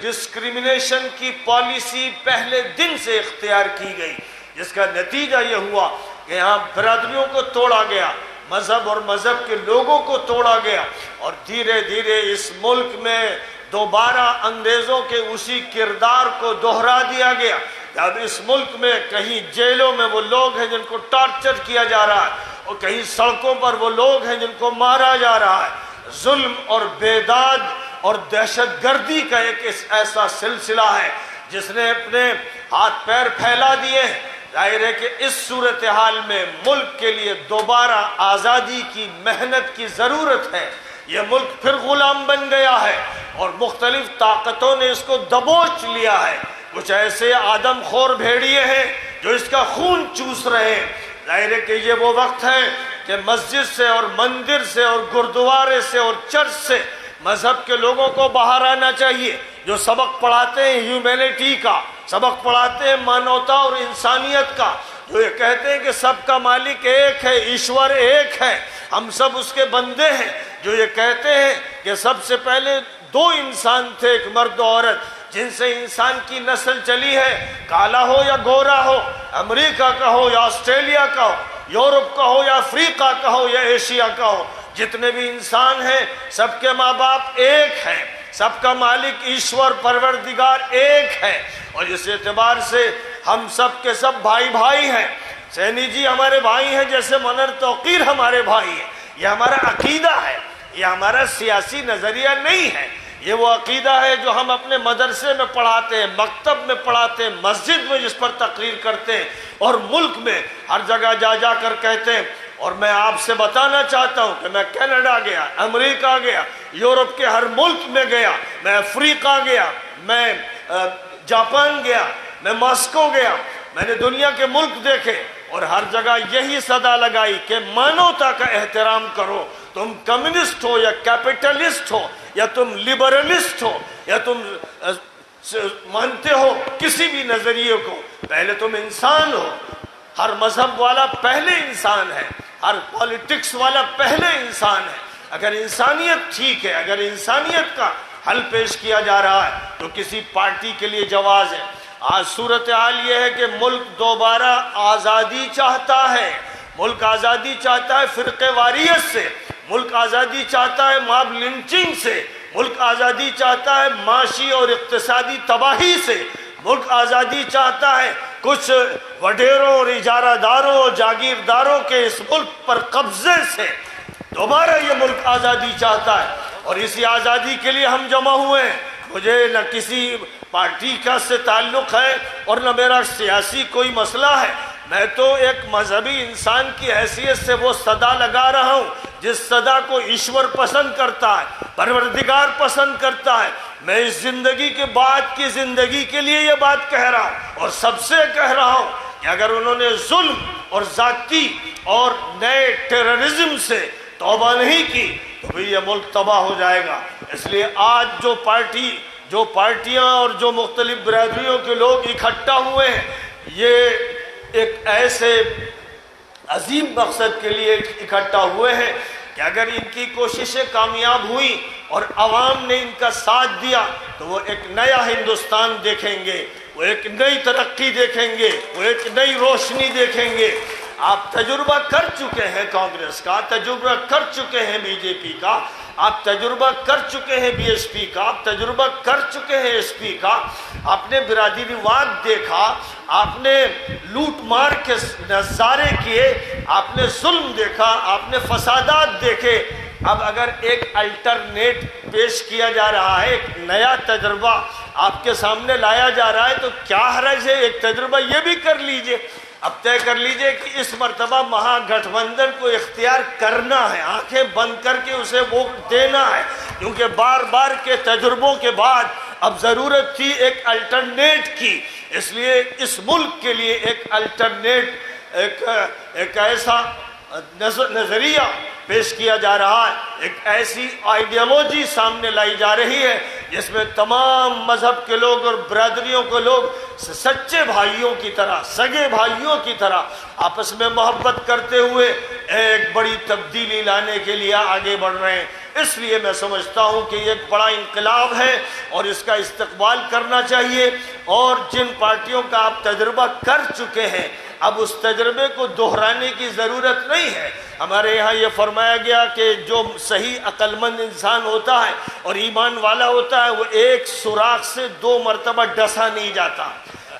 Discrimination کی policy پہلے دن سے اختیار کی گئی، جس کا نتیجہ یہ ہوا کہ یہاں برادریوں کو توڑا گیا، مذہب اور مذہب کے لوگوں کو توڑا گیا، اور دھیرے دھیرے اس ملک میں دوبارہ انگریزوں کے اسی کردار کو دہرا دیا گیا۔ اب اس ملک میں کہیں جیلوں میں وہ لوگ ہیں جن کو ٹارچر کیا جا رہا ہے، اور کہیں سڑکوں پر وہ لوگ ہیں جن کو مارا جا رہا ہے۔ ظلم اور بیداد اور دہشت گردی کا ایک ایسا سلسلہ ہے جس نے اپنے ہاتھ پیر پھیلا دیے ہیں۔ ظاہر ہے کہ اس صورتحال میں ملک کے لیے دوبارہ آزادی کی محنت کی ضرورت ہے۔ یہ ملک پھر غلام بن گیا ہے اور مختلف طاقتوں نے اس کو دبوچ لیا ہے۔ کچھ ایسے آدم خور بھیڑیے ہیں جو اس کا خون چوس رہے ہیں۔ ظاہر ہے کہ یہ وہ وقت ہے کہ مسجد سے اور مندر سے اور گردوارے سے اور چرچ سے مذہب کے لوگوں کو باہر آنا چاہیے، جو سبق پڑھاتے ہیں ہیومینٹی کا، سبق پڑھاتے ہیں مانوتا اور انسانیت کا، جو یہ کہتے ہیں کہ سب کا مالک ایک ہے، ایشور ایک ہے، ہم سب اس کے بندے ہیں، جو یہ کہتے ہیں کہ سب سے پہلے دو انسان تھے، ایک مرد و عورت، جن سے انسان کی نسل چلی ہے، کالا ہو یا گورا ہو، امریکہ کا ہو یا آسٹریلیا کا ہو، یورپ کا ہو یا افریقہ کا ہو یا ایشیا کا ہو، جتنے بھی انسان ہیں سب کے ماں باپ ایک ہیں، سب کا مالک ایشور پروردگار ایک ہے، اور اس اعتبار سے ہم سب کے سب بھائی بھائی ہیں۔ سینی جی ہمارے بھائی ہیں جیسے منر توقیر ہمارے بھائی ہیں۔ یہ ہمارا عقیدہ ہے، یہ ہمارا سیاسی نظریہ نہیں ہے، یہ وہ عقیدہ ہے جو ہم اپنے مدرسے میں پڑھاتے ہیں، مکتب میں پڑھاتے ہیں، مسجد میں جس پر تقریر کرتے ہیں، اور ملک میں ہر جگہ جا جا کر کہتے ہیں۔ اور میں آپ سے بتانا چاہتا ہوں کہ میں کینیڈا گیا، امریکہ گیا، یورپ کے ہر ملک میں گیا، میں افریقہ گیا، میں جاپان گیا، میں ماسکو گیا، میں نے دنیا کے ملک دیکھے، اور ہر جگہ یہی صدا لگائی کہ مانوتا کا احترام کرو۔ تم کمیونسٹ ہو یا کیپٹلسٹ ہو یا تم لبرلسٹ ہو یا تم مانتے ہو کسی بھی نظریے کو، پہلے تم انسان ہو۔ ہر مذہب والا پہلے انسان ہے، ہر پالیٹکس والا پہلے انسان ہے۔ اگر انسانیت ٹھیک ہے، اگر انسانیت کا حل پیش کیا جا رہا ہے تو کسی پارٹی کے لیے جواز ہے۔ آج صورتحال یہ ہے کہ ملک دوبارہ آزادی چاہتا ہے، ملک آزادی چاہتا ہے فرقے واریت سے، ملک آزادی چاہتا ہے ماب لنچنگ سے، ملک آزادی چاہتا ہے معاشی اور اقتصادی تباہی سے، ملک آزادی چاہتا ہے کچھ وڈیروں اور اجارہ داروں اور جاگیرداروں کے اس ملک پر قبضے سے۔ دوبارہ یہ ملک آزادی چاہتا ہے، اور اسی آزادی کے لیے ہم جمع ہوئے ہیں۔ مجھے نہ کسی پارٹی کا سے تعلق ہے اور نہ میرا سیاسی کوئی مسئلہ ہے، میں تو ایک مذہبی انسان کی حیثیت سے وہ صدا لگا رہا ہوں جس صدا کو ایشور پسند کرتا ہے، پروردگار پسند کرتا ہے۔ میں اس زندگی کے بعد کی زندگی کے لیے یہ بات کہہ رہا ہوں، اور سب سے کہہ رہا ہوں کہ اگر انہوں نے ظلم اور ذاتی اور نئے ٹیررزم سے توبہ نہیں کی تو پھر یہ ملک تباہ ہو جائے گا۔ اس لیے آج جو پارٹیاں اور جو مختلف برادریوں کے لوگ اکٹھا ہوئے ہیں، یہ ایک ایسے عظیم مقصد کے لیے اکٹھا ہوئے ہیں کہ اگر ان کی کوششیں کامیاب ہوئی اور عوام نے ان کا ساتھ دیا تو وہ ایک نیا ہندوستان دیکھیں گے، وہ ایک نئی ترقی دیکھیں گے، وہ ایک نئی روشنی دیکھیں گے۔ آپ تجربہ کر چکے ہیں کانگریس کا، تجربہ کر چکے ہیں بی جے پی کا، آپ تجربہ کر چکے ہیں بی ایس پی کا، آپ تجربہ کر چکے ہیں ایس پی کا۔ آپ نے برادریواد دیکھا، آپ نے لوٹ مار کے نظارے کیے، آپ نے ظلم دیکھا، آپ نے فسادات دیکھے۔ اب اگر ایک الٹرنیٹ پیش کیا جا رہا ہے، ایک نیا تجربہ آپ کے سامنے لایا جا رہا ہے، تو کیا حرج ہے ایک تجربہ یہ بھی کر لیجئے۔ اب طے کر لیجئے کہ اس مرتبہ مہا گٹھ بندھن کو اختیار کرنا ہے، آنکھیں بند کر کے اسے ووٹ دینا ہے، کیونکہ بار بار کے تجربوں کے بعد اب ضرورت تھی ایک الٹرنیٹ کی۔ اس لیے اس ملک کے لیے ایک الٹرنیٹ، ایک ایسا نظریہ پیش کیا جا رہا ہے، ایک ایسی آئیڈیالوجی سامنے لائی جا رہی ہے جس میں تمام مذہب کے لوگ اور برادریوں کے لوگ سچے بھائیوں کی طرح، سگے بھائیوں کی طرح آپس میں محبت کرتے ہوئے ایک بڑی تبدیلی لانے کے لیے آگے بڑھ رہے ہیں۔ اس لیے میں سمجھتا ہوں کہ یہ ایک بڑا انقلاب ہے اور اس کا استقبال کرنا چاہیے، اور جن پارٹیوں کا آپ تجربہ کر چکے ہیں اب اس تجربے کو دہرانے کی ضرورت نہیں ہے۔ ہمارے یہاں یہ فرمایا گیا کہ جو صحیح عقل مند انسان ہوتا ہے اور ایمان والا ہوتا ہے وہ ایک سوراخ سے 2 مرتبہ ڈسا نہیں جاتا،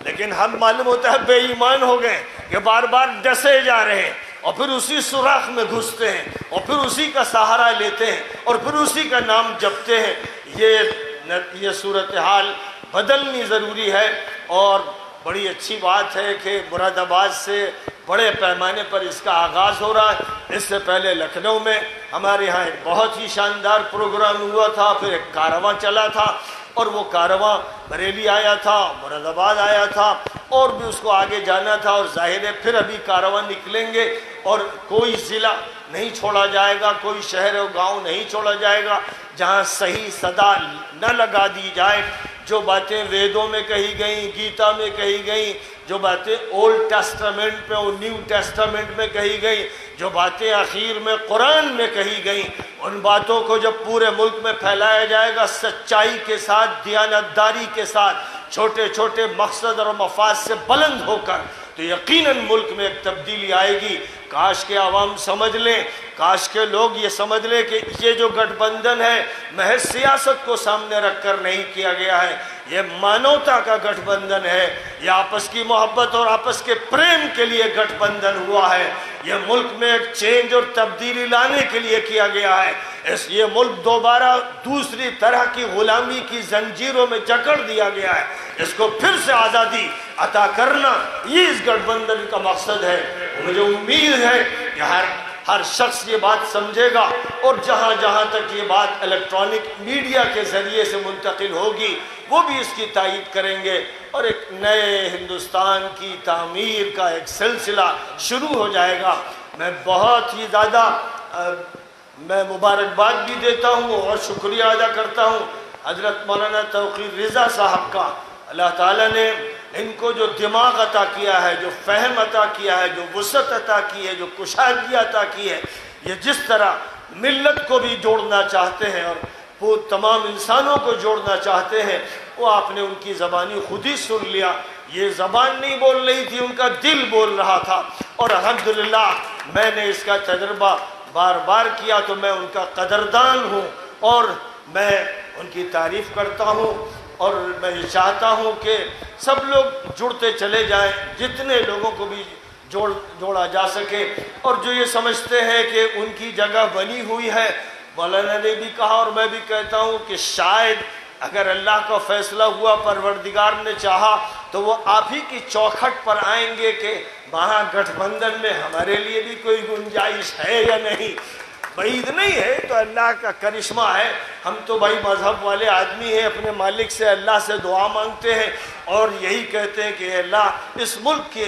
لیکن ہم معلوم ہوتا ہے بے ایمان ہو گئے کہ بار بار ڈسے جا رہے ہیں اور پھر اسی سوراخ میں گھستے ہیں اور پھر اسی کا سہارا لیتے ہیں اور پھر اسی کا نام جپتے ہیں۔ یہ صورتحال بدلنی ضروری ہے، اور بڑی اچھی بات ہے کہ مراد آباد سے بڑے پیمانے پر اس کا آغاز ہو رہا ہے۔ اس سے پہلے لکھنؤ میں ہمارے ہاں ایک بہت ہی شاندار پروگرام ہوا تھا، پھر ایک کارواں چلا تھا، اور وہ کارواں بریلی آیا تھا، مراد آباد آیا تھا، اور بھی اس کو آگے جانا تھا، اور ظاہر ہے پھر ابھی کارواں نکلیں گے، اور کوئی ضلع نہیں چھوڑا جائے گا، کوئی شہر و گاؤں نہیں چھوڑا جائے گا جہاں صحیح صدا نہ لگا دی جائے۔ جو باتیں ویدوں میں کہی گئیں، گیتا میں کہی گئیں، جو باتیں اولڈ ٹیسٹامنٹ میں اور نیو ٹیسٹامنٹ میں کہی گئیں، جو باتیں اخیر میں قرآن میں کہی گئیں، ان باتوں کو جب پورے ملک میں پھیلایا جائے گا سچائی کے ساتھ، دیانتداری کے ساتھ، چھوٹے چھوٹے مقصد اور مفاد سے بلند ہو کر، تو یقیناً ملک میں ایک تبدیلی آئے گی۔ کاش کے عوام سمجھ لیں، کاش کے لوگ یہ سمجھ لیں کہ یہ جو گٹھ بندھن ہے محض سیاست کو سامنے رکھ کر نہیں کیا گیا ہے، یہ مانوتا کا گٹھ بندھن ہے، یہ آپس کی محبت اور آپس کے پریم کے لیے گٹھ بندھن ہوا ہے، یہ ملک میں ایک چینج اور تبدیلی لانے کے لیے کیا گیا ہے۔ یہ ملک دوبارہ دوسری طرح کی غلامی کی زنجیروں میں جکڑ دیا گیا ہے، اس کو پھر سے آزادی عطا کرنا، یہ اس گٹھ بندھن کا مقصد ہے۔ مجھے امید ہے کہ ہر شخص یہ بات سمجھے گا، اور جہاں جہاں تک یہ بات الیکٹرانک میڈیا کے ذریعے سے منتقل ہوگی وہ بھی اس کی تائید کریں گے، اور ایک نئے ہندوستان کی تعمیر کا ایک سلسلہ شروع ہو جائے گا۔ میں بہت ہی زیادہ میں مبارکباد بھی دیتا ہوں اور شکریہ ادا کرتا ہوں حضرت مولانا توقیر رضا صاحب کا۔ اللہ تعالیٰ نے ان کو جو دماغ عطا کیا ہے، جو فہم عطا کیا ہے، جو وسعت عطا کی ہے، جو کشادگی عطا کی ہے، یہ جس طرح ملت کو بھی جوڑنا چاہتے ہیں اور وہ تمام انسانوں کو جوڑنا چاہتے ہیں، وہ آپ نے ان کی زبانی خود ہی سن لیا۔ یہ زبان نہیں بول رہی تھی، ان کا دل بول رہا تھا، اور الحمدللہ میں نے اس کا تجربہ بار بار کیا، تو میں ان کا قدردان ہوں اور میں ان کی تعریف کرتا ہوں، اور میں یہ چاہتا ہوں کہ سب لوگ جڑتے چلے جائیں، جتنے لوگوں کو بھی جوڑا جا سکے، اور جو یہ سمجھتے ہیں کہ ان کی جگہ بنی ہوئی ہے، مولانا نے بھی کہا اور میں بھی کہتا ہوں کہ شاید اگر اللہ کا فیصلہ ہوا، پروردگار نے چاہا، تو وہ آپ ہی کی چوکھٹ پر آئیں گے کہ وہاں گٹھ بندھن میں ہمارے لیے بھی کوئی گنجائش ہے یا نہیں۔ بعید نہیں ہے، تو اللہ کا کرشمہ ہے۔ ہم تو بھائی مذہب والے آدمی ہیں، اپنے مالک سے اللہ سے دعا مانگتے ہیں اور یہی کہتے ہیں کہ اے اللہ اس ملک کی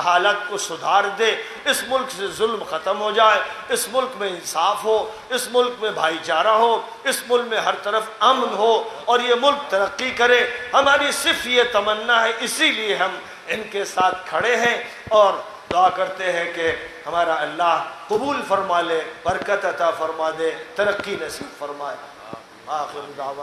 حالت کو سدھار دے، اس ملک سے ظلم ختم ہو جائے، اس ملک میں انصاف ہو، اس ملک میں بھائی چارہ ہو، اس ملک میں ہر طرف امن ہو اور یہ ملک ترقی کرے۔ ہماری صرف یہ تمنا ہے، اسی لیے ہم ان کے ساتھ کھڑے ہیں اور دعا کرتے ہیں کہ ہمارا اللہ قبول فرما لے، برکت عطا فرما دے، ترقی نصیب فرمائے۔ آخر دعوانا